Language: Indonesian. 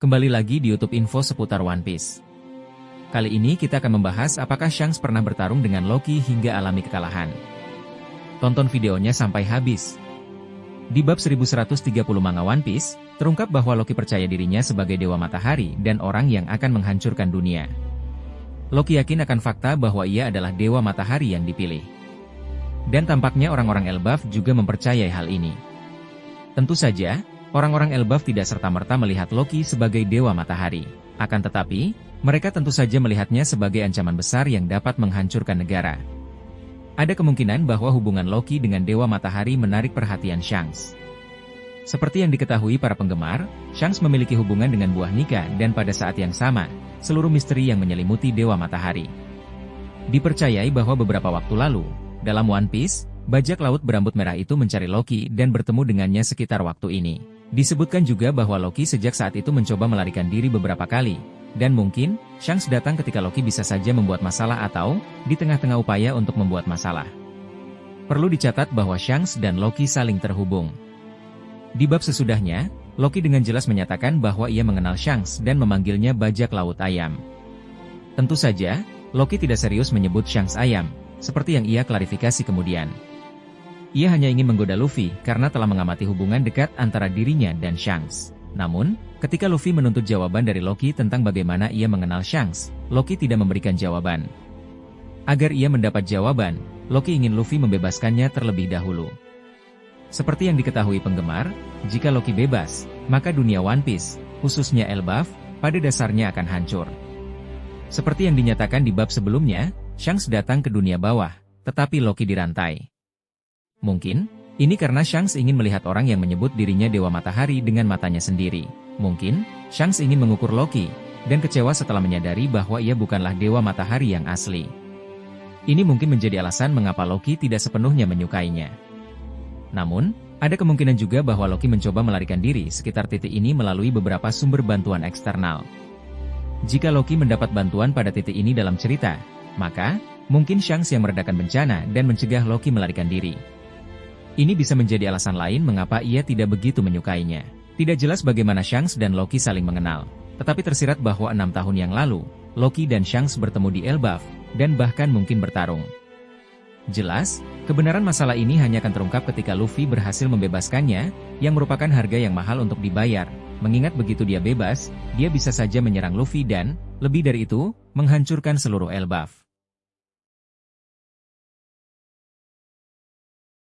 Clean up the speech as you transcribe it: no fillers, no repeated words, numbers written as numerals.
Kembali lagi di YouTube info seputar One Piece. Kali ini kita akan membahas apakah Shanks pernah bertarung dengan Loki hingga alami kekalahan. Tonton videonya sampai habis. Di bab 1130 manga One Piece, terungkap bahwa Loki percaya dirinya sebagai Dewa Matahari dan orang yang akan menghancurkan dunia. Loki yakin akan fakta bahwa ia adalah Dewa Matahari yang dipilih. Dan tampaknya orang-orang Elbaf juga mempercayai hal ini. Tentu saja, orang-orang Elbaf tidak serta-merta melihat Loki sebagai Dewa Matahari. Akan tetapi, mereka tentu saja melihatnya sebagai ancaman besar yang dapat menghancurkan negara. Ada kemungkinan bahwa hubungan Loki dengan Dewa Matahari menarik perhatian Shanks. Seperti yang diketahui para penggemar, Shanks memiliki hubungan dengan buah Nika dan pada saat yang sama, seluruh misteri yang menyelimuti Dewa Matahari. Dipercayai bahwa beberapa waktu lalu, dalam One Piece, bajak laut berambut merah itu mencari Loki dan bertemu dengannya sekitar waktu ini. Disebutkan juga bahwa Loki sejak saat itu mencoba melarikan diri beberapa kali, dan mungkin, Shanks datang ketika Loki bisa saja membuat masalah atau, di tengah-tengah upaya untuk membuat masalah. Perlu dicatat bahwa Shanks dan Loki saling terhubung. Di bab sesudahnya, Loki dengan jelas menyatakan bahwa ia mengenal Shanks dan memanggilnya bajak laut ayam. Tentu saja, Loki tidak serius menyebut Shanks ayam, seperti yang ia klarifikasi kemudian. Ia hanya ingin menggoda Luffy karena telah mengamati hubungan dekat antara dirinya dan Shanks. Namun, ketika Luffy menuntut jawaban dari Loki tentang bagaimana ia mengenal Shanks, Loki tidak memberikan jawaban. Agar ia mendapat jawaban, Loki ingin Luffy membebaskannya terlebih dahulu. Seperti yang diketahui penggemar, jika Loki bebas, maka dunia One Piece, khususnya Elbaf, pada dasarnya akan hancur. Seperti yang dinyatakan di bab sebelumnya, Shanks datang ke dunia bawah, tetapi Loki dirantai. Mungkin, ini karena Shanks ingin melihat orang yang menyebut dirinya Dewa Matahari dengan matanya sendiri. Mungkin, Shanks ingin mengukur Loki, dan kecewa setelah menyadari bahwa ia bukanlah Dewa Matahari yang asli. Ini mungkin menjadi alasan mengapa Loki tidak sepenuhnya menyukainya. Namun, ada kemungkinan juga bahwa Loki mencoba melarikan diri sekitar titik ini melalui beberapa sumber bantuan eksternal. Jika Loki mendapat bantuan pada titik ini dalam cerita, maka, mungkin Shanks yang meredakan bencana dan mencegah Loki melarikan diri. Ini bisa menjadi alasan lain mengapa ia tidak begitu menyukainya. Tidak jelas bagaimana Shanks dan Loki saling mengenal, tetapi tersirat bahwa 6 tahun yang lalu, Loki dan Shanks bertemu di Elbaf, dan bahkan mungkin bertarung. Jelas, kebenaran masalah ini hanya akan terungkap ketika Luffy berhasil membebaskannya, yang merupakan harga yang mahal untuk dibayar, mengingat begitu dia bebas, dia bisa saja menyerang Luffy dan, lebih dari itu, menghancurkan seluruh Elbaf.